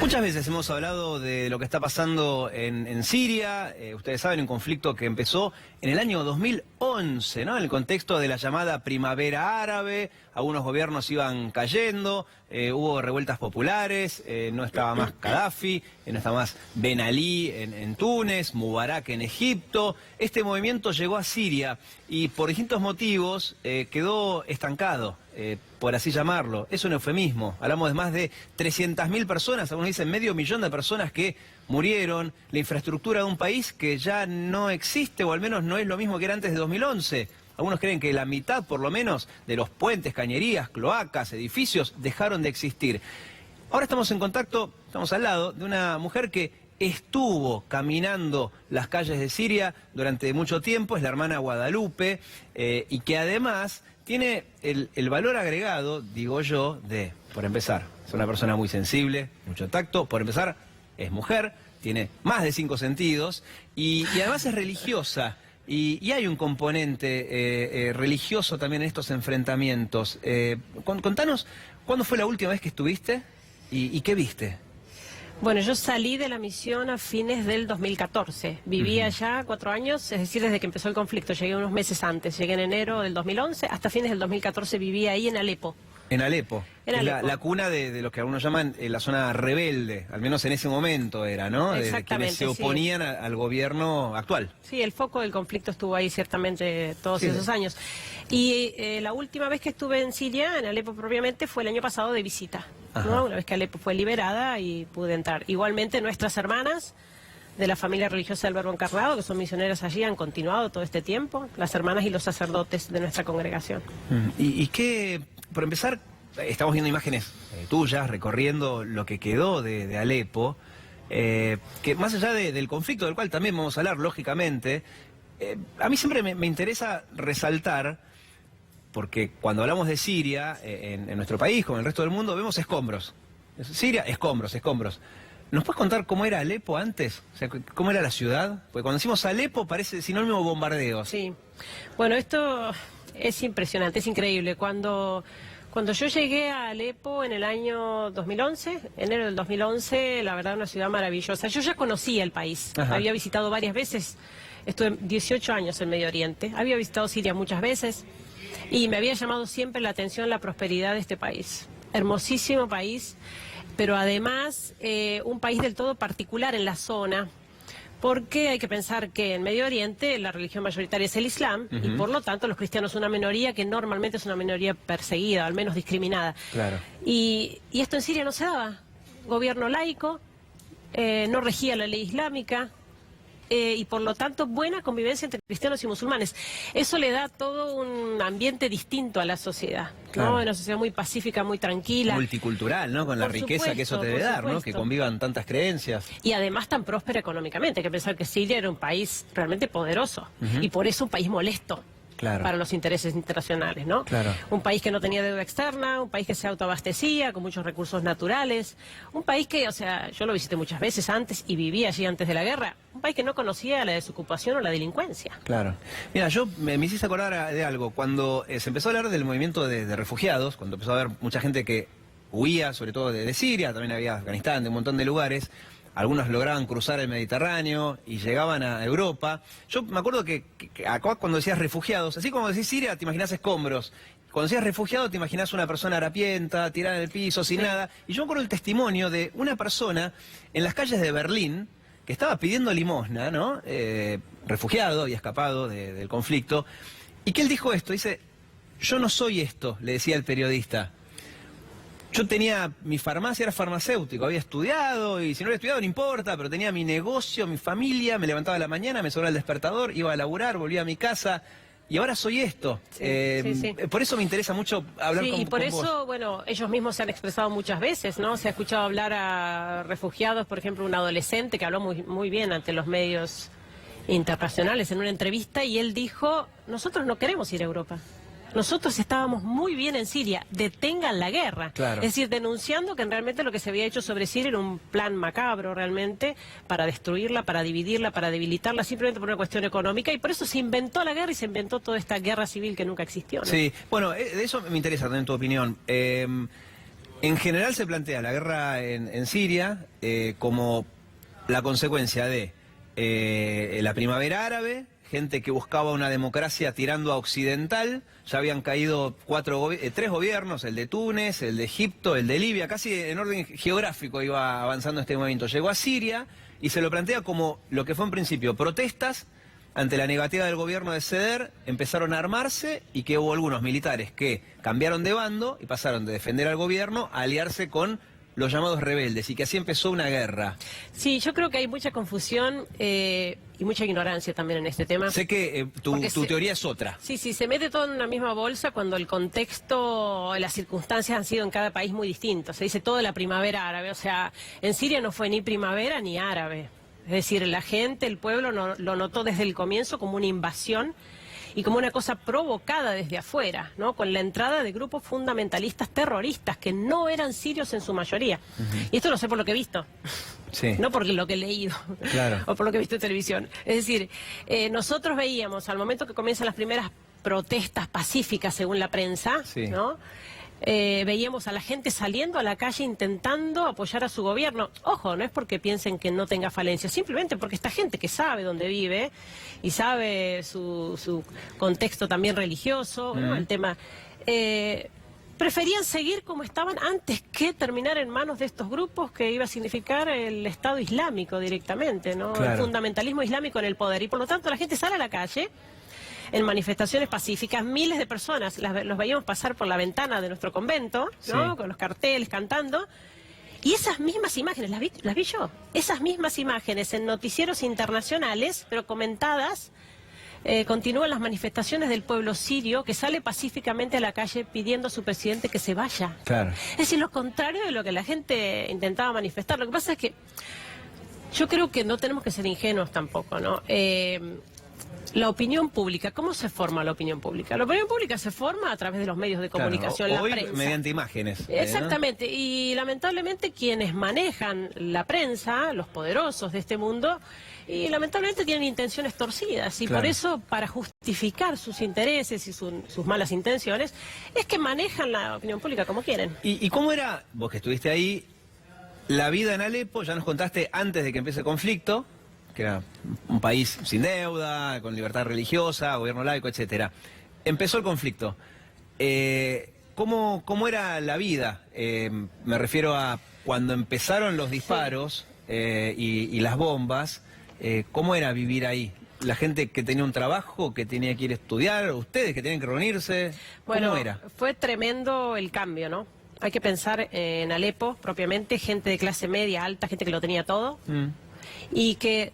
Muchas veces hemos hablado de lo que está pasando en Siria. Ustedes saben, un conflicto que empezó en el año 2011, ¿no? En el contexto de la llamada Primavera Árabe. Algunos gobiernos iban cayendo, hubo revueltas populares, no estaba más Gaddafi, no estaba más Ben Ali en Túnez, Mubarak en Egipto. Este movimiento llegó a Siria y por distintos motivos quedó estancado. Por así llamarlo, es un eufemismo. Hablamos de más de 300.000 personas, algunos dicen 500.000 de personas que murieron, la infraestructura de un país que ya no existe, o al menos no es lo mismo que era antes de 2011. Algunos creen que la mitad, por lo menos, de los puentes, cañerías, cloacas, edificios, dejaron de existir. Ahora estamos en contacto, estamos al lado de una mujer que estuvo caminando las calles de Siria durante mucho tiempo, es la hermana Guadalupe, y que además tiene el valor agregado, digo yo, de, por empezar, es una persona muy sensible, mucho tacto, por empezar, es mujer, tiene más de 5 sentidos, y además es religiosa, y hay un componente religioso también en estos enfrentamientos. Contanos, ¿cuándo fue la última vez que estuviste y qué viste? Bueno, yo salí de la misión a fines del 2014. Viví allá 4 años, es decir, desde que empezó el conflicto. Llegué unos meses antes. Llegué en enero del 2011. Hasta fines del 2014 viví ahí en Alepo. En Alepo. En Alepo. La cuna de lo que algunos llaman la zona rebelde, al menos en ese momento era, ¿no? De quienes se oponían al gobierno actual. Sí, el foco del conflicto estuvo ahí ciertamente todos esos años. Y la última vez que estuve en Siria, en Alepo propiamente, fue el año pasado de visita, ¿no? Una vez que Alepo fue liberada y pude entrar. Igualmente nuestras hermanas de la familia religiosa del Verbo Encarnado, que son misioneras allí, han continuado todo este tiempo, las hermanas y los sacerdotes de nuestra congregación. ¿Y qué, por empezar, estamos viendo imágenes tuyas recorriendo lo que quedó de Alepo, que más allá del conflicto del cual también vamos a hablar, lógicamente, a mí siempre me interesa resaltar, porque cuando hablamos de Siria, en nuestro país, como en el resto del mundo, vemos escombros. Siria, escombros, escombros. ¿Nos puedes contar cómo era Alepo antes? O sea, ¿cómo era la ciudad? Porque cuando decimos Alepo parece sinónimo de bombardeos. Sí. Bueno, esto es impresionante, es increíble. Cuando yo llegué a Alepo en el año 2011, enero del 2011, la verdad una ciudad maravillosa. Yo ya conocía el país, había visitado varias veces, estuve 18 años en Medio Oriente, había visitado Siria muchas veces y me había llamado siempre la atención la prosperidad de este país. Hermosísimo país, pero además un país del todo particular en la zona. Porque hay que pensar que en Medio Oriente la religión mayoritaria es el Islam y por lo tanto los cristianos son una minoría que normalmente es una minoría perseguida, al menos discriminada. Claro. Y esto en Siria no se daba. Gobierno laico, no regía la ley islámica y por lo tanto buena convivencia entre cristianos y musulmanes. Eso le da todo un ambiente distinto a la sociedad, ¿no? Una sociedad muy pacífica, muy tranquila. Multicultural, ¿no? Con la riqueza que eso te debe dar, ¿no? Que convivan tantas creencias. Y además tan próspera económicamente. Hay que pensar que Siria era un país realmente poderoso y por eso un país molesto. Claro. Para los intereses internacionales, ¿no? Claro. Un país que no tenía deuda externa, un país que se autoabastecía, con muchos recursos naturales, un país que, o sea, yo lo visité muchas veces antes y viví allí antes de la guerra, un país que no conocía la desocupación o la delincuencia. Claro. Mira, yo me hiciste acordar de algo, cuando se empezó a hablar del movimiento de refugiados, cuando empezó a haber mucha gente que huía, sobre todo de Siria, también había Afganistán, de un montón de lugares. Algunos lograban cruzar el Mediterráneo y llegaban a Europa. Yo me acuerdo que acá cuando decías refugiados, así como decís Siria, te imaginás escombros. Cuando decías refugiado, te imaginás una persona harapienta, tirada en el piso, sin nada. Y yo me acuerdo el testimonio de una persona en las calles de Berlín que estaba pidiendo limosna, ¿no? Refugiado, había escapado del conflicto. Y que él dijo esto, dice, yo no soy esto, le decía el periodista. Yo tenía, mi farmacia era farmacéutico, había estudiado y si no había estudiado no importa, pero tenía mi negocio, mi familia, me levantaba a la mañana, me sonaba el despertador, iba a laburar, volvía a mi casa y ahora soy esto. Por eso me interesa mucho hablar con vos. Y por eso, bueno, ellos mismos se han expresado muchas veces, ¿no? Se ha escuchado hablar a refugiados, por ejemplo, un adolescente que habló muy bien ante los medios internacionales en una entrevista y él dijo, nosotros no queremos ir a Europa. Nosotros estábamos muy bien en Siria, detengan la guerra. Claro. Es decir, denunciando que realmente lo que se había hecho sobre Siria era un plan macabro realmente para destruirla, para dividirla, para debilitarla, simplemente por una cuestión económica. Y por eso se inventó la guerra y se inventó toda esta guerra civil que nunca existió, ¿no? Sí, bueno, de eso me interesa también tu opinión. En general se plantea la guerra en Siria como la consecuencia de la primavera árabe, gente que buscaba una democracia tirando a occidental. Ya habían caído 3 gobiernos, el de Túnez, el de Egipto, el de Libia, casi en orden geográfico iba avanzando este movimiento. Llegó a Siria y se lo plantea como lo que fue en principio protestas ante la negativa del gobierno de ceder. Empezaron a armarse y que hubo algunos militares que cambiaron de bando y pasaron de defender al gobierno a aliarse con los llamados rebeldes, y que así empezó una guerra. Sí, yo creo que hay mucha confusión y mucha ignorancia también en este tema. Sé que tu teoría es otra. Sí, se mete todo en una misma bolsa cuando el contexto, las circunstancias han sido en cada país muy distintos. Se dice todo de la primavera árabe, o sea, en Siria no fue ni primavera ni árabe. Es decir, la gente, el pueblo lo notó desde el comienzo como una invasión y como una cosa provocada desde afuera, ¿no? Con la entrada de grupos fundamentalistas terroristas que no eran sirios en su mayoría. Y esto lo sé por lo que he visto, sí, no por lo que he leído, claro, o por lo que he visto en televisión. Es decir, nosotros veíamos al momento que comienzan las primeras protestas pacíficas según la prensa, sí, ¿no? Veíamos a la gente saliendo a la calle intentando apoyar a su gobierno. Ojo, no es porque piensen que no tenga falencias, simplemente porque esta gente que sabe dónde vive y sabe su contexto también religioso, ¿no? El tema, preferían seguir como estaban antes que terminar en manos de estos grupos que iba a significar el Estado Islámico directamente, ¿no? Claro. El fundamentalismo islámico en el poder, y por lo tanto la gente sale a la calle en manifestaciones pacíficas. Miles de personas los veíamos pasar por la ventana de nuestro convento, ¿no? Sí. Con los carteles, cantando. Y esas mismas imágenes, las vi yo, esas mismas imágenes en noticieros internacionales, pero comentadas, continúan las manifestaciones del pueblo sirio que sale pacíficamente a la calle pidiendo a su presidente que se vaya. Claro. Es decir, lo contrario de lo que la gente intentaba manifestar. Lo que pasa es que yo creo que no tenemos que ser ingenuos tampoco, ¿no? La opinión pública, ¿cómo se forma la opinión pública? La opinión pública se forma a través de los medios de comunicación, claro, la prensa. Mediante imágenes. Exactamente, ¿no? Y lamentablemente quienes manejan la prensa, los poderosos de este mundo, y lamentablemente tienen intenciones torcidas, y claro, por eso, para justificar sus intereses y sus malas intenciones, es que manejan la opinión pública como quieren. ¿Y cómo era, vos que estuviste ahí, la vida en Alepo? Ya nos contaste antes de que empiece el conflicto, que era un país sin deuda, con libertad religiosa, gobierno laico, etcétera. Empezó el conflicto. ¿Cómo era la vida? Me refiero a cuando empezaron los disparos, sí, y las bombas. ¿Cómo era vivir ahí? La gente que tenía un trabajo, que tenía que ir a estudiar, ustedes que tenían que reunirse. Bueno, ¿cómo era? Fue tremendo el cambio, ¿no? Hay que pensar en Alepo, propiamente, gente de clase media, alta, gente que lo tenía todo, y que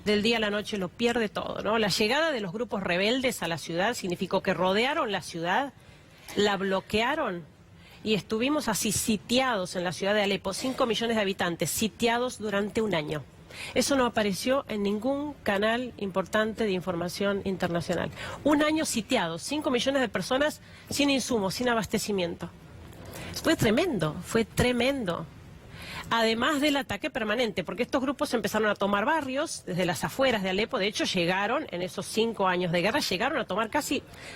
del día a la noche lo pierde todo, ¿no? La llegada de los grupos rebeldes a la ciudad significó que rodearon la ciudad, la bloquearon, y estuvimos así sitiados en la ciudad de Alepo, 5 millones de habitantes, sitiados durante un año. Eso no apareció en ningún canal importante de información internacional. Un año sitiados, 5 millones de personas sin insumos, sin abastecimiento. Fue tremendo, fue tremendo. Además del ataque permanente, porque estos grupos empezaron a tomar barrios desde las afueras de Alepo. De hecho, llegaron, en esos 5 años de guerra, llegaron a tomar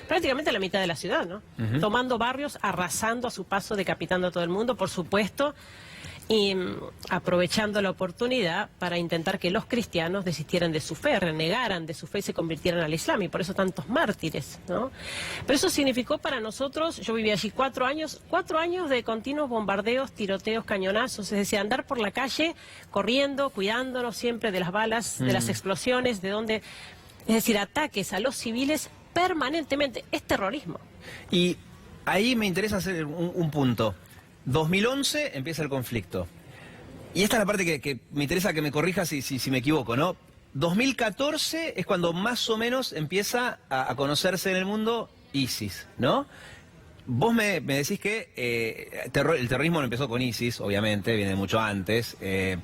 prácticamente la mitad de la ciudad, ¿no? Tomando barrios, arrasando a su paso, decapitando a todo el mundo, por supuesto, y aprovechando la oportunidad para intentar que los cristianos desistieran de su fe, renegaran de su fe y se convirtieran al Islam, y por eso tantos mártires, ¿no? Pero eso significó para nosotros, yo viví allí 4 años de continuos bombardeos, tiroteos, cañonazos, es decir, andar por la calle corriendo, cuidándonos siempre de las balas, de las explosiones, es decir, ataques a los civiles permanentemente. Es terrorismo. Y ahí me interesa hacer un punto. 2011 empieza el conflicto. Y esta es la parte que me interesa que me corrijas si me equivoco, ¿no? 2014 es cuando más o menos empieza a conocerse en el mundo ISIS, ¿no? Vos me decís que el terrorismo no empezó con ISIS, obviamente, viene mucho antes,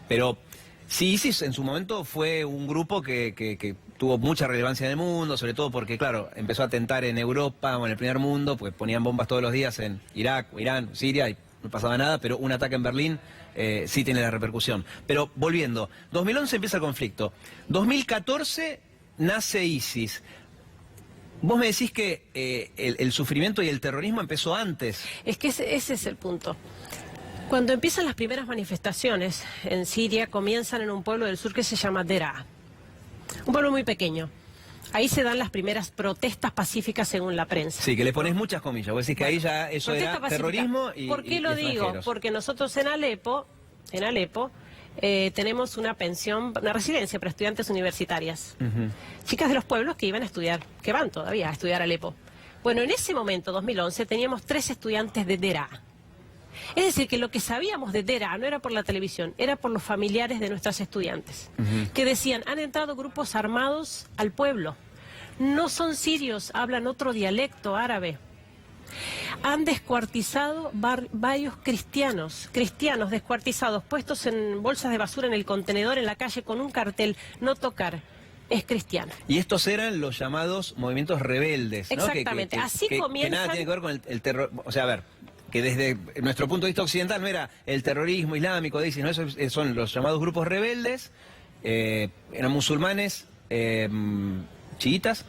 pero sí, ISIS en su momento fue un grupo que tuvo mucha relevancia en el mundo, sobre todo porque, claro, empezó a atentar en Europa o en el primer mundo, pues ponían bombas todos los días en Irak, Irán, Siria, y no pasaba nada, pero un ataque en Berlín sí tiene la repercusión. Pero volviendo, 2011 empieza el conflicto, 2014 nace ISIS. Vos me decís que el sufrimiento y el terrorismo empezó antes. Es que ese es el punto. Cuando empiezan las primeras manifestaciones en Siria, comienzan en un pueblo del sur que se llama Deraa, un pueblo muy pequeño. Ahí se dan las primeras protestas pacíficas según la prensa. Sí, que le pones muchas comillas, vos decís que ahí ya eso era Protesta pacífica. terrorismo y ¿Por qué lo digo? extranjeros. Porque nosotros en Alepo tenemos una pensión, una residencia para estudiantes universitarias. Chicas de los pueblos que iban a estudiar, que van todavía a estudiar a Alepo. Bueno, en ese momento, 2011, teníamos 3 estudiantes de Deraa. Es decir, que lo que sabíamos de Deraa no era por la televisión, era por los familiares de nuestras estudiantes, que decían, han entrado grupos armados al pueblo. No son sirios, hablan otro dialecto árabe. Han descuartizado varios cristianos descuartizados, puestos en bolsas de basura en el contenedor en la calle con un cartel, no tocar, es cristiano. Y estos eran los llamados movimientos rebeldes, ¿no? Exactamente, así comienzan... Que nada tiene que ver con el terror, o sea, a ver, que desde nuestro punto de vista occidental no era el terrorismo islámico, dicen, ¿no? Esos son los llamados grupos rebeldes, eran musulmanes, chiitas.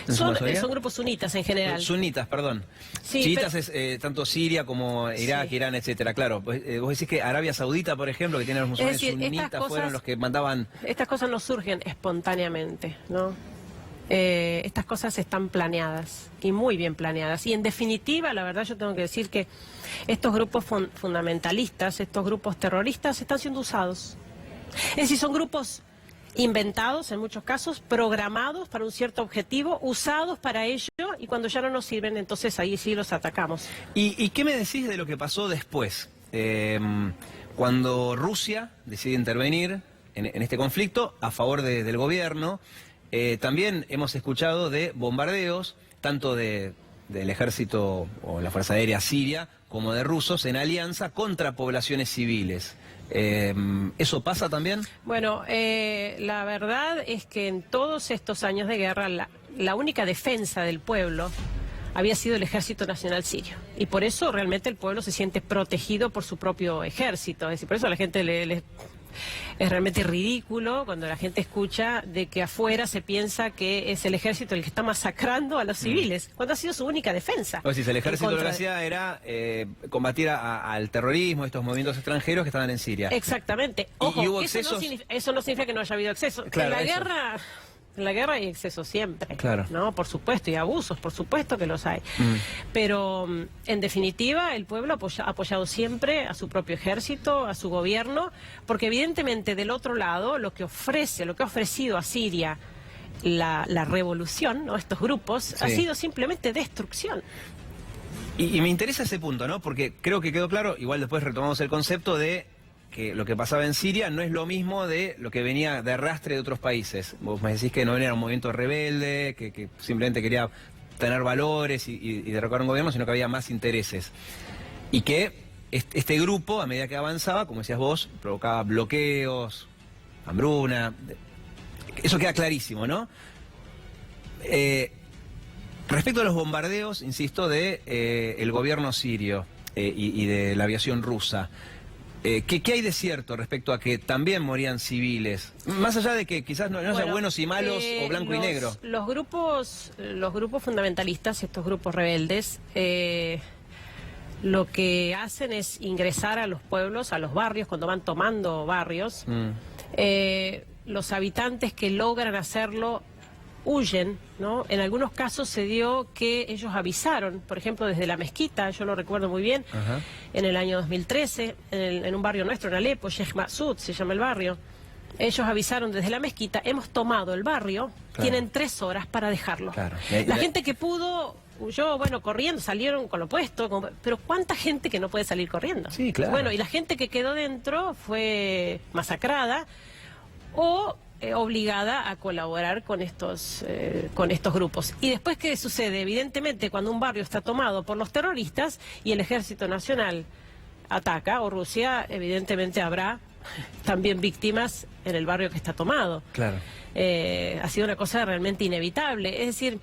Son grupos sunitas en general. Sunitas, perdón. Sí, chiitas es tanto Siria como Irak, Sí. Irán, etcétera. Claro, vos decís que Arabia Saudita, por ejemplo, que tiene los musulmanes sunitas, fueron los que mandaban... Estas cosas no surgen espontáneamente, ¿no? Estas cosas están planeadas, y muy bien planeadas. Y en definitiva, la verdad yo tengo que decir que estos grupos fundamentalistas, estos grupos terroristas, están siendo usados. Es decir, son grupos inventados en muchos casos, programados para un cierto objetivo, usados para ello, y cuando ya no nos sirven, entonces ahí sí los atacamos. ¿Y qué me decís de lo que pasó después? Cuando Rusia decide intervenir en este conflicto a favor del gobierno, también hemos escuchado de bombardeos, tanto del ejército o la Fuerza Aérea Siria, como de rusos en alianza contra poblaciones civiles. ¿Eso pasa también? Bueno, la verdad es que en todos estos años de guerra, la única defensa del pueblo había sido el Ejército Nacional Sirio. Y por eso realmente el pueblo se siente protegido por su propio ejército. Es decir, por eso a la gente es realmente ridículo cuando la gente escucha de que afuera se piensa que es el ejército el que está masacrando a los civiles, cuando ha sido su única defensa. O sea, el ejército lo que hacía era combatir al terrorismo, estos movimientos extranjeros que estaban en Siria. Exactamente. Ojo, ¿Y hubo eso excesos? eso no significa que no haya habido exceso. Claro, En la guerra hay exceso siempre, claro. ¿no? Por supuesto, y abusos, por supuesto que los hay. Pero, en definitiva, el pueblo ha apoyado siempre a su propio ejército, a su gobierno, porque evidentemente del otro lado, lo que ha ofrecido a Siria la revolución, ¿no? Estos grupos, ha sido simplemente destrucción. Y me interesa ese punto, ¿no? Porque creo que quedó claro, igual después retomamos el concepto de que lo que pasaba en Siria no es lo mismo de lo que venía de arrastre de otros países. Vos me decís que no era un movimiento rebelde, que simplemente quería tener valores y derrocar un gobierno, sino que había más intereses. Y que este grupo, a medida que avanzaba, como decías vos, provocaba bloqueos, hambruna. Eso queda clarísimo, ¿no? Respecto a los bombardeos, insisto, de el gobierno sirio y de la aviación rusa, ¿qué hay de cierto respecto a que también morían civiles? Más allá de que quizás no haya buenos y malos o blanco y negro. Los grupos fundamentalistas, estos grupos rebeldes, lo que hacen es ingresar a los pueblos, a los barrios, cuando van tomando barrios. Los habitantes que logran hacerlo huyen, ¿no? En algunos casos se dio que ellos avisaron, por ejemplo, desde la mezquita, yo lo recuerdo muy bien, en el año 2013, en un barrio nuestro, en Alepo, Sheikh Masud se llama el barrio, ellos avisaron desde la mezquita, hemos tomado el barrio, tienen 3 horas para dejarlo. Claro. La gente que pudo huyó, bueno, corriendo, salieron con lo puesto, pero ¿cuánta gente que no puede salir corriendo? Sí, claro. Bueno, y la gente que quedó dentro fue masacrada o obligada a colaborar con estos grupos. Y después, ¿qué sucede? Evidentemente, cuando un barrio está tomado por los terroristas y el Ejército Nacional ataca, o Rusia, evidentemente habrá también víctimas en el barrio que está tomado. Claro. Ha sido una cosa realmente inevitable. Es decir,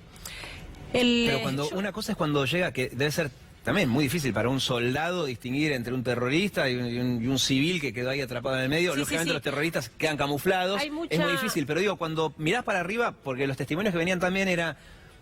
pero una cosa es cuando llega, que debe ser también muy difícil para un soldado distinguir entre un terrorista y un civil que quedó ahí atrapado en el medio. Lógicamente los terroristas quedan camuflados, es muy difícil, pero digo, cuando mirás para arriba, porque los testimonios que venían también era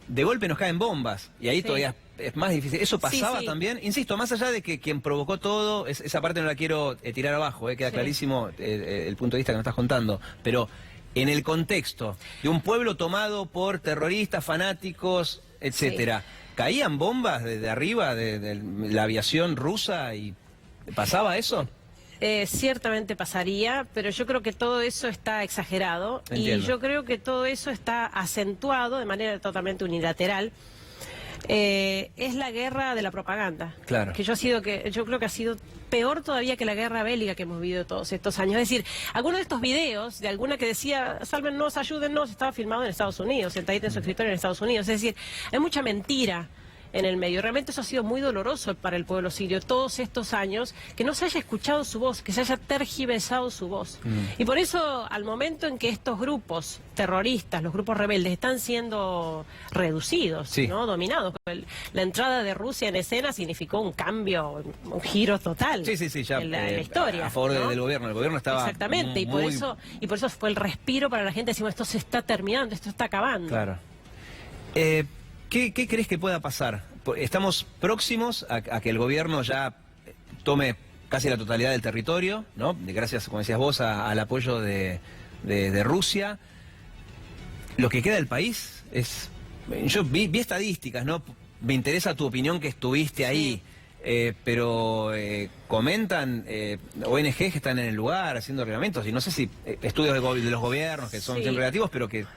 de golpe nos caen bombas, y ahí Sí. todavía es más difícil. ¿Eso pasaba Sí. también? Insisto, más allá de que quien provocó todo, esa parte no la quiero tirar abajo, queda Sí. clarísimo el punto de vista que me estás contando, pero en el contexto de un pueblo tomado por terroristas, fanáticos, etcétera, ¿caían bombas desde arriba de la aviación rusa y pasaba eso? Ciertamente pasaría, pero yo creo que todo eso está exagerado. Entiendo. Y yo creo que todo eso está acentuado de manera totalmente unilateral. Es la guerra de la propaganda. Claro. Que yo creo que ha sido peor todavía que la guerra bélica que hemos vivido todos estos años. Es decir, algunos de estos videos, de alguna que decía, sálvennos, ayúdennos, estaba filmado en Estados Unidos, sentadita en su escritorio en Estados Unidos. Es decir, hay mucha mentira en el medio. Realmente eso ha sido muy doloroso para el pueblo sirio todos estos años, que no se haya escuchado su voz, que se haya tergiversado su voz. Y por eso, al momento en que estos grupos terroristas, los grupos rebeldes, están siendo reducidos, Sí. ¿no? Dominados. La entrada de Rusia en escena significó un cambio, un giro total Sí, ya en la historia. a favor ¿no? del gobierno. El gobierno estaba Exactamente, y por eso fue el respiro para la gente. Decimos, esto se está terminando, esto está acabando. Claro. ¿Qué crees que pueda pasar? Estamos próximos a que el gobierno ya tome casi la totalidad del territorio, ¿no? Gracias, como decías vos, al apoyo de Rusia. Lo que queda del país es... Yo vi estadísticas, ¿no? Me interesa tu opinión, que estuviste ahí. Pero comentan ONGs que están en el lugar haciendo reglamentos, y no sé si estudios de los gobiernos, que son Sí. siempre relativos, pero que,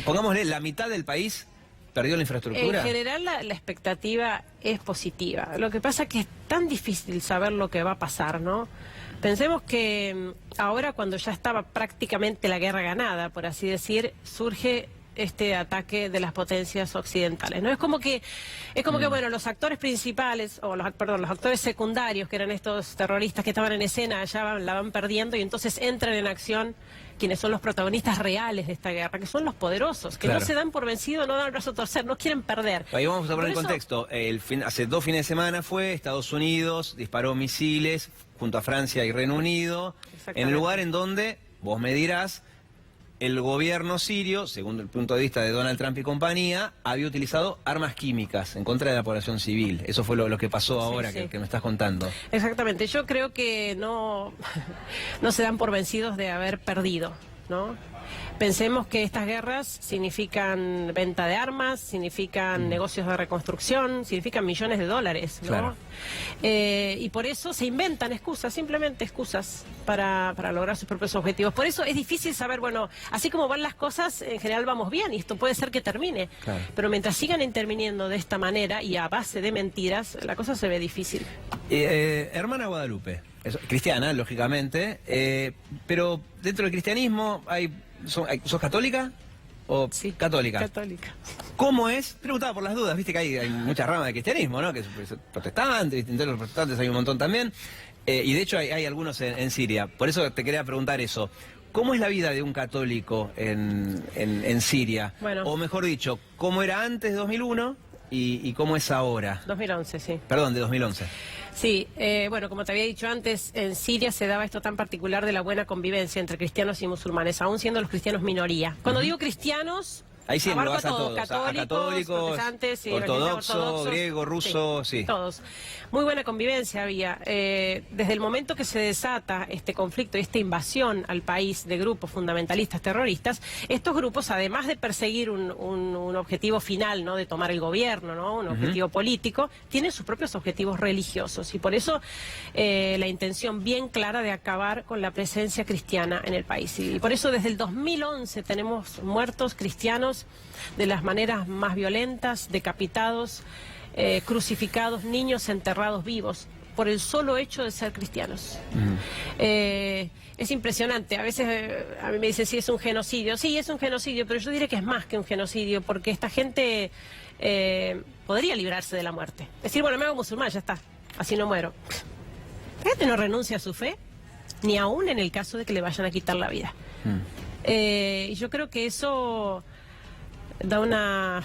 pongámosle, la mitad del país perdió la infraestructura. En general la expectativa es positiva. Lo que pasa es que es tan difícil saber lo que va a pasar, ¿no? Pensemos que ahora, cuando ya estaba prácticamente la guerra ganada, por así decir, surge este ataque de las potencias occidentales, ¿no? Es como que bueno, los actores principales, o los actores secundarios, que eran estos terroristas que estaban en escena, ya la van perdiendo, y entonces entran en acción quienes son los protagonistas reales de esta guerra, que son los poderosos, que Claro. no se dan por vencido, no dan el brazo a torcer, no quieren perder. Ahí vamos a poner en Por eso- contexto. Hace 2 fines de semana Estados Unidos disparó misiles junto a Francia y Reino Unido, Exactamente. en el lugar en donde, vos me dirás, el gobierno sirio, según el punto de vista de Donald Trump y compañía, había utilizado armas químicas en contra de la población civil. Eso fue lo que pasó ahora, sí. que me estás contando. Exactamente, yo creo que no se dan por vencidos de haber perdido, ¿no? Pensemos que estas guerras significan venta de armas, significan negocios de reconstrucción, significan millones de dólares, ¿no? Claro. Y por eso se inventan excusas, simplemente excusas para lograr sus propios objetivos. Por eso es difícil saber, bueno, así como van las cosas, en general vamos bien, y esto puede ser que termine. Claro. Pero mientras sigan interviniendo de esta manera y a base de mentiras, la cosa se ve difícil. Hermana Guadalupe, cristiana, lógicamente, pero dentro del cristianismo ¿sos católica o Sí, católica? Católica. ¿Cómo es? Preguntaba por las dudas, viste que hay muchas ramas de cristianismo, ¿no? Que son protestantes, entre los protestantes hay un montón también, y de hecho hay algunos en Siria. Por eso te quería preguntar eso. ¿Cómo es la vida de un católico en Siria? Bueno. O mejor dicho, ¿cómo era antes de 2001 y cómo es ahora? 2011, sí. Perdón, de 2011. Sí, bueno, como te había dicho antes, en Siria se daba esto tan particular de la buena convivencia entre cristianos y musulmanes, aún siendo los cristianos minoría. Cuando digo cristianos, Ahí sí abarco englogas a todos, católicos, protestantes, sí, ortodoxo, ortodoxos, griego, ruso, sí. todos. Muy buena convivencia había. Desde el momento que se desata este conflicto y esta invasión al país de grupos fundamentalistas terroristas, estos grupos, además de perseguir un objetivo final, ¿no?, de tomar el gobierno, ¿no?, un objetivo político, tienen sus propios objetivos religiosos. Y por eso la intención bien clara de acabar con la presencia cristiana en el país. Y por eso desde el 2011 tenemos muertos cristianos de las maneras más violentas, decapitados, crucificados, niños enterrados vivos por el solo hecho de ser cristianos. Es impresionante. A veces a mí me dicen, sí, es un genocidio. Sí, es un genocidio, pero yo diré que es más que un genocidio, porque esta gente podría librarse de la muerte. Decir, bueno, me hago musulmán, ya está, así no muero. La gente no renuncia a su fe, ni aún en el caso de que le vayan a quitar la vida. Y yo creo que eso da una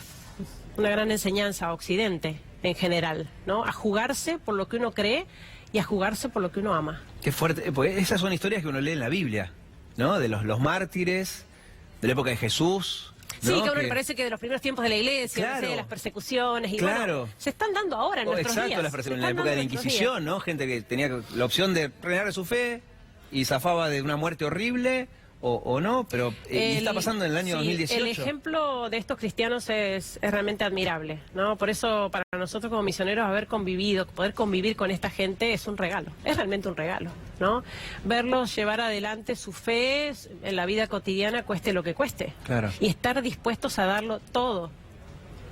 gran enseñanza a Occidente en general, ¿no? A jugarse por lo que uno cree y a jugarse por lo que uno ama. Qué fuerte, porque esas son historias que uno lee en la Biblia, ¿no? De los mártires, de la época de Jesús. Sí, ¿no? que a uno le parece que de los primeros tiempos de la iglesia, Claro. no sé, las persecuciones, y Claro. bueno, se están dando ahora en nuestros Exacto, días. en la época de la Inquisición, ¿no? Gente que tenía la opción de renegar de su fe y zafaba de una muerte horrible o no, pero y está pasando en el año 2018. El ejemplo de estos cristianos es realmente admirable, ¿no? Por eso para nosotros como misioneros poder convivir con esta gente es un regalo, es realmente un regalo, ¿no? Verlos llevar adelante su fe en la vida cotidiana, cueste lo que cueste. Claro. Y estar dispuestos a darlo todo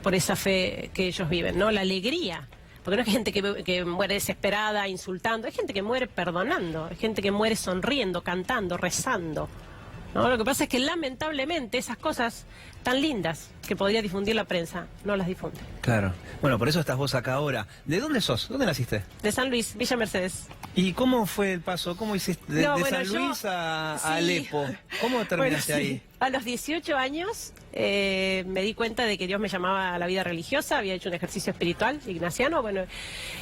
por esa fe que ellos viven, ¿no? La alegría. Porque no es gente que muere desesperada, insultando, es gente que muere perdonando, es gente que muere sonriendo, cantando, rezando. ¿No? Lo que pasa es que lamentablemente esas cosas tan lindas que podría difundir la prensa, no las difunde. Claro. Bueno, por eso estás vos acá ahora. ¿De dónde sos? ¿Dónde naciste? De San Luis, Villa Mercedes. ¿Y cómo fue el paso? ¿Cómo hiciste de San Luis a sí. Alepo? ¿Cómo terminaste Bueno, sí. ahí? A los 18 años me di cuenta de que Dios me llamaba a la vida religiosa, había hecho un ejercicio espiritual, ignaciano,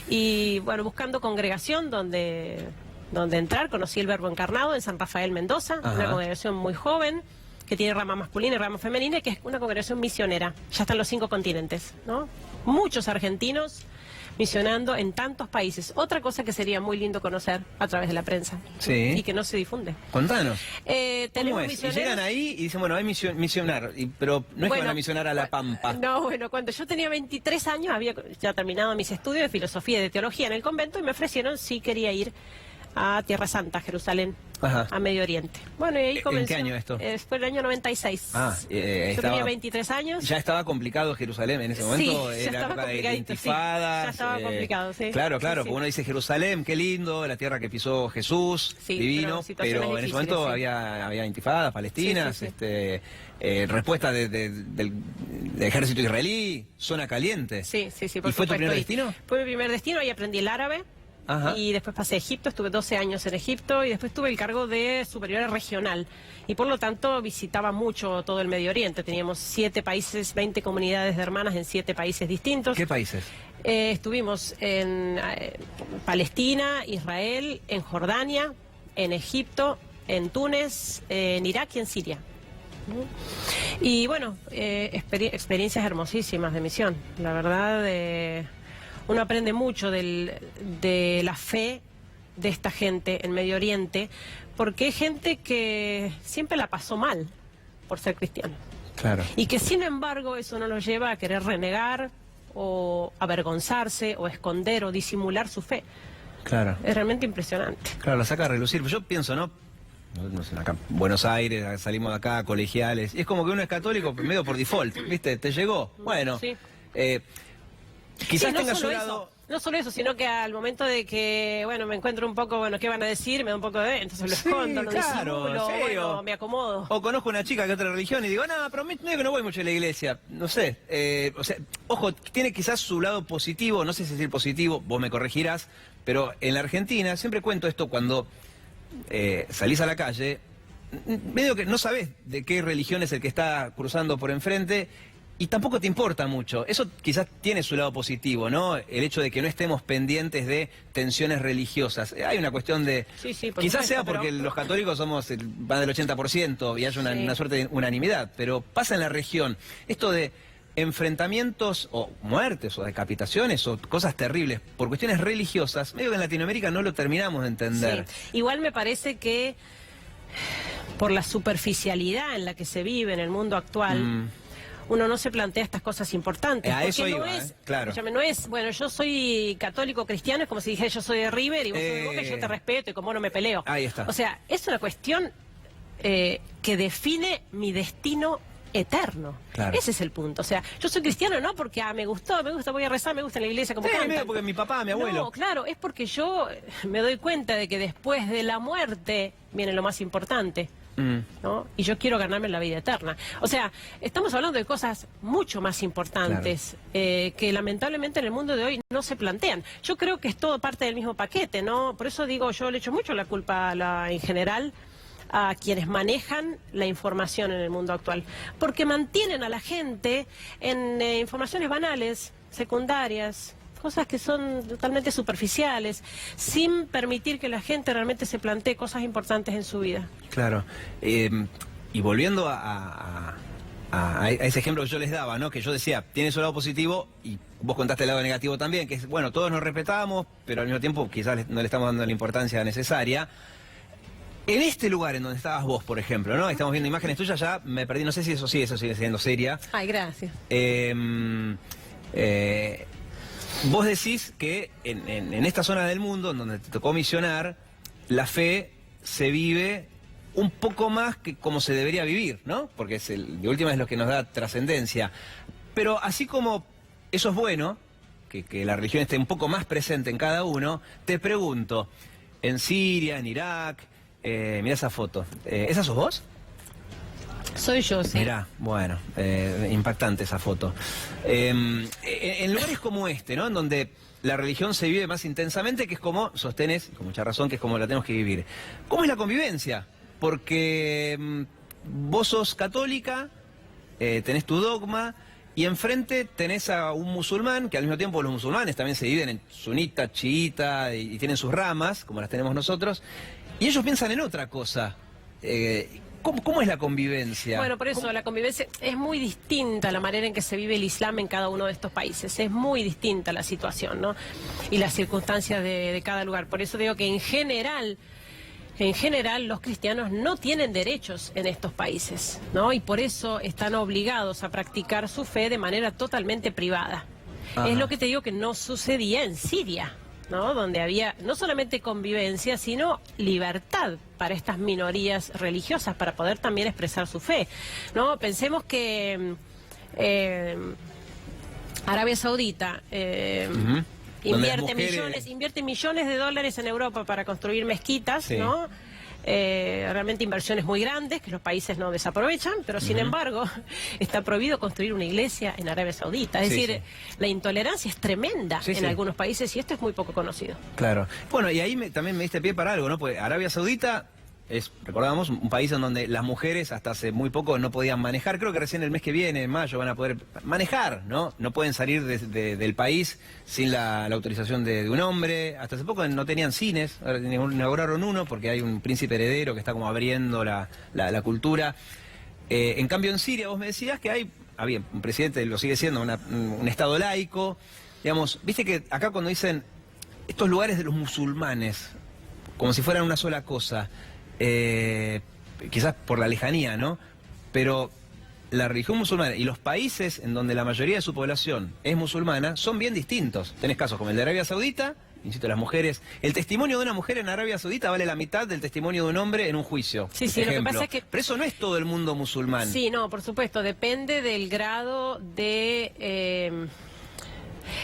y buscando congregación donde entrar, conocí el Verbo Encarnado en San Rafael Mendoza, Ajá. una congregación muy joven, que tiene rama masculina y rama femenina, y que es una congregación misionera, ya está en los 5 continentes, ¿no? Muchos argentinos misionando en tantos países. Otra cosa que sería muy lindo conocer a través de la prensa, Sí. y que no se difunde. Contanos. Tenemos ¿Cómo es? Y misioneros. llegan ahí y dicen, bueno, hay misionar, pero no es que van a misionar a La Pampa. No, cuando yo tenía 23 años había ya terminado mis estudios de filosofía y de teología en el convento y me ofrecieron si quería ir a Tierra Santa, Jerusalén, Ajá. a Medio Oriente. Bueno, y ahí comenzó. ¿En qué año esto? Fue el año 96. Yo estaba- tenía 23 años. Ya estaba complicado Jerusalén en ese momento, Sí, ya era estaba época de complicadito, intifadas. sí. Ya estaba complicado, sí. Claro, Sí, claro, sí. porque uno dice Jerusalén, qué lindo, la tierra que pisó Jesús, Sí, divino, pero situaciones pero en ese difíciles, momento sí. había intifadas palestinas, Sí, sí, sí. respuesta del ejército israelí, zona caliente. Sí, por ¿Y fue tu supuesto. primer Y destino? Fue mi primer destino, ahí aprendí el árabe. Ajá. Y después pasé a Egipto, estuve 12 años en Egipto y después tuve el cargo de superiora regional. Y por lo tanto visitaba mucho todo el Medio Oriente. Teníamos 7 países, 20 comunidades de hermanas en 7 países distintos. ¿Qué países? Estuvimos en Palestina, Israel, en Jordania, en Egipto, en Túnez, en Irak y en Siria. Y bueno, experiencias hermosísimas de misión. La verdad, uno aprende mucho de la fe de esta gente en Medio Oriente, porque es gente que siempre la pasó mal por ser cristiano. Claro. Y que sin embargo eso no los lleva a querer renegar o avergonzarse o esconder o disimular su fe. Claro. Es realmente impresionante. Claro, la saca a relucir. Yo pienso, ¿no? No sé, acá en Buenos Aires, salimos de acá, colegiales, y es como que uno es católico medio por default, ¿viste? ¿Te llegó? Bueno, Sí. quizás Sí, no tenga solo su lado... eso, no solo eso, sino que al momento de que, me encuentro un poco, ¿qué van a decir? Me da un poco de... Entonces lo Sí, escondo, lo claro, disimulo, sí, me acomodo. O conozco una chica de otra religión y digo, no, pero medio que no voy mucho a la iglesia. No sé. O sea, ojo, tiene quizás su lado positivo, no sé si decir positivo, vos me corregirás, pero en la Argentina, siempre cuento esto cuando salís a la calle, medio que no sabés de qué religión es el que está cruzando por enfrente y tampoco te importa mucho. Eso quizás tiene su lado positivo, ¿no? El hecho de que no estemos pendientes de tensiones religiosas. Hay una cuestión de... Sí, por quizás supuesto, sea porque pero- los católicos somos más del 80% y hay una suerte de unanimidad, pero pasa en la región. Esto de enfrentamientos o muertes o decapitaciones o cosas terribles por cuestiones religiosas, medio que en Latinoamérica no lo terminamos de entender. Sí. Igual me parece que por la superficialidad en la que se vive en el mundo actual, uno no se plantea estas cosas importantes. A porque eso no iba, es, claro. escúchame, no es, yo soy católico cristiano, es como si dijera yo soy de River y vos sos de Boca y yo te respeto y como no me peleo. Ahí está. O sea, es una cuestión que define mi destino eterno. Claro. Ese es el punto. O sea, yo soy cristiano no porque me gusta, voy a rezar, me gusta en la iglesia como Sí, cantan. medio porque mi papá, mi abuelo. No, claro, es porque yo me doy cuenta de que después de la muerte viene lo más importante, ¿no? Y yo quiero ganarme la vida eterna. O sea, estamos hablando de cosas mucho más importantes que lamentablemente en el mundo de hoy no se plantean. Yo creo que es todo parte del mismo paquete, ¿no? Por eso digo, yo le echo mucho la culpa en general a quienes manejan la información en el mundo actual, porque mantienen a la gente en informaciones banales, secundarias, cosas que son totalmente superficiales, sin permitir que la gente realmente se plantee cosas importantes en su vida. Claro. Y volviendo a a ese ejemplo que yo les daba, ¿no? Que yo decía, tiene su lado positivo y vos contaste el lado negativo también, que es, bueno, todos nos respetamos, pero al mismo tiempo quizás no le estamos dando la importancia necesaria. En este lugar en donde estabas vos, por ejemplo, ¿no? Estamos viendo imágenes tuyas, ya me perdí, no sé si eso sigue siendo seria. Ay, gracias. Vos decís que en esta zona del mundo, en donde te tocó misionar, la fe se vive un poco más que como se debería vivir, ¿no? Porque de última es lo que nos da trascendencia. Pero así como eso es bueno, que la religión esté un poco más presente en cada uno, te pregunto, en Siria, en Irak, mirá esa foto, ¿esa sos vos? Soy yo, sí. Mirá, bueno, impactante esa foto. En lugares como este, ¿no? En donde la religión se vive más intensamente, que es como, sostenés, con mucha razón, que es como la tenemos que vivir. ¿Cómo es la convivencia? Porque vos sos católica, tenés tu dogma, y enfrente tenés a un musulmán, que al mismo tiempo los musulmanes también se dividen en sunita, chiita, y tienen sus ramas, como las tenemos nosotros, y ellos piensan en otra cosa. ¿Cómo es la convivencia? Bueno, por eso la convivencia es muy distinta la manera en que se vive el Islam en cada uno de estos países. Es muy distinta la situación, ¿no? Y las circunstancias de cada lugar. Por eso digo que en general los cristianos no tienen derechos en estos países, ¿no? Y por eso están obligados a practicar su fe de manera totalmente privada. Ajá. Es lo que te digo que no sucedía en Siria, ¿no? Donde había no solamente convivencia, sino libertad para estas minorías religiosas, para poder también expresar su fe, ¿no? Pensemos que Arabia Saudita invierte millones de dólares en Europa para construir mezquitas, sí, ¿no? Realmente inversiones muy grandes que los países no desaprovechan, pero sin embargo está prohibido construir una iglesia en Arabia Saudita. Es decir, la intolerancia es tremenda en algunos países y esto es muy poco conocido. Claro. Bueno, y ahí también me diste pie para algo, ¿no? Porque Arabia Saudita es, recordábamos, un país en donde las mujeres hasta hace muy poco no podían manejar. Creo que recién el mes que viene, en mayo, van a poder manejar, ¿no? No pueden salir del país sin la autorización de un hombre. Hasta hace poco no tenían cines, ahora inauguraron uno porque hay un príncipe heredero que está como abriendo la cultura. En cambio en Siria vos me decías que había un presidente, lo sigue siendo, un estado laico. Digamos, viste que acá cuando dicen estos lugares de los musulmanes, como si fueran una sola cosa, quizás por la lejanía, ¿no? Pero la religión musulmana y los países en donde la mayoría de su población es musulmana son bien distintos. Tenés casos como el de Arabia Saudita, insisto, las mujeres. El testimonio de una mujer en Arabia Saudita vale la mitad del testimonio de un hombre en un juicio. Sí, sí, lo que pasa es que... Pero eso no es todo el mundo musulmán. Sí, no, por supuesto, depende del grado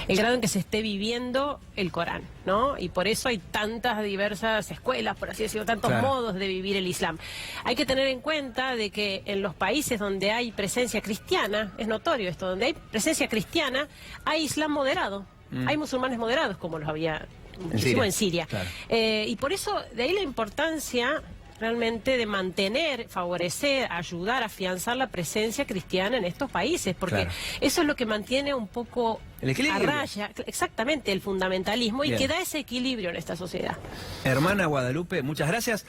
el grado en que se esté viviendo el Corán, ¿no? Y por eso hay tantas diversas escuelas, por así decirlo, tantos modos de vivir el Islam. Hay que tener en cuenta de que en los países donde hay presencia cristiana, es notorio esto, donde hay presencia cristiana, hay Islam moderado, hay musulmanes moderados, como los había muchísimo en Siria. Claro. Y por eso, de ahí la importancia realmente de mantener, favorecer, ayudar a afianzar la presencia cristiana en estos países, porque eso es lo que mantiene un poco a raya, exactamente, el fundamentalismo y que da ese equilibrio en esta sociedad. Hermana Guadalupe, muchas gracias.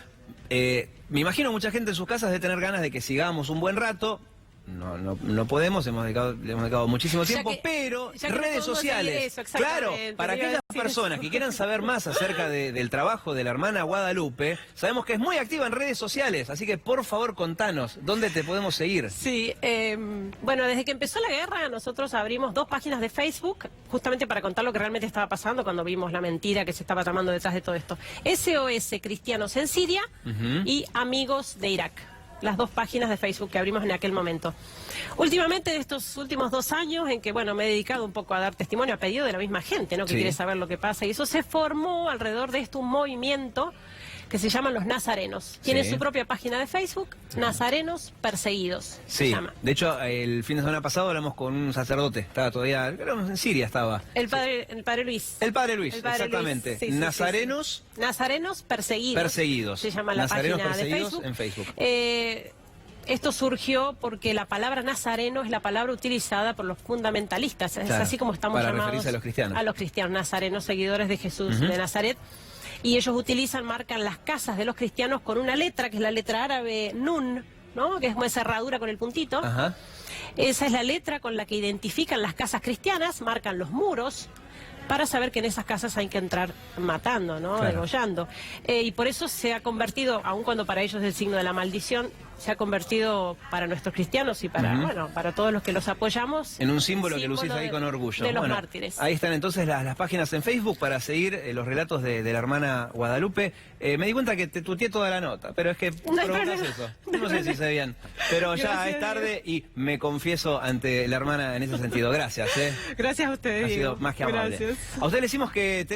Me imagino mucha gente en sus casas de tener ganas de que sigamos un buen rato. No podemos, le hemos dedicado muchísimo tiempo, pero redes sociales, claro, para aquellas personas que quieran saber más acerca del trabajo de la hermana Guadalupe, sabemos que es muy activa en redes sociales, así que por favor contanos, ¿dónde te podemos seguir? Sí, bueno, desde que empezó la guerra nosotros abrimos 2 páginas de Facebook, justamente para contar lo que realmente estaba pasando cuando vimos la mentira que se estaba tramando detrás de todo esto. SOS Cristianos en Siria y Amigos de Irak. Las 2 páginas de Facebook que abrimos en aquel momento. Últimamente, en estos últimos 2 años, en que, bueno, me he dedicado un poco a dar testimonio a pedido de la misma gente, ¿no? Que quiere saber lo que pasa. Y eso se formó alrededor de esto un movimiento que se llaman los nazarenos. Tiene su propia página de Facebook, Nazarenos Perseguidos. Sí, de hecho, el fin de semana pasado hablamos con un sacerdote, estaba todavía, en Siria estaba. El padre Luis. El padre Luis, exactamente. Sí, Nazarenos. Nazarenos Perseguidos. Perseguidos. Se llama la Nazarenos página Perseguidos de Facebook. En Facebook. Esto surgió porque la palabra nazareno es la palabra utilizada por los fundamentalistas. Es así como estamos llamados. Para referirse a los cristianos. A los cristianos, nazarenos, seguidores de Jesús de Nazaret. Y ellos marcan las casas de los cristianos con una letra, que es la letra árabe Nun, ¿no? Que es una cerradura con el puntito. Ajá. Esa es la letra con la que identifican las casas cristianas, marcan los muros, para saber que en esas casas hay que entrar matando, ¿no? Claro. Degollando. Y por eso se ha convertido, aun cuando para ellos es el signo de la maldición, se ha convertido para nuestros cristianos y para, bueno, para todos los que los apoyamos. En un símbolo que lucís ahí con orgullo. De los mártires. Ahí están entonces las páginas en Facebook para seguir los relatos de la hermana Guadalupe. Me di cuenta que te tuteé toda la nota, pero es que provocas eso. No sé si sé bien. Pero ya Gracias, es tarde y me confieso ante la hermana en ese sentido. Gracias, ¿eh? Gracias a ustedes. Ha sido más que amable. Gracias. A ustedes le decimos que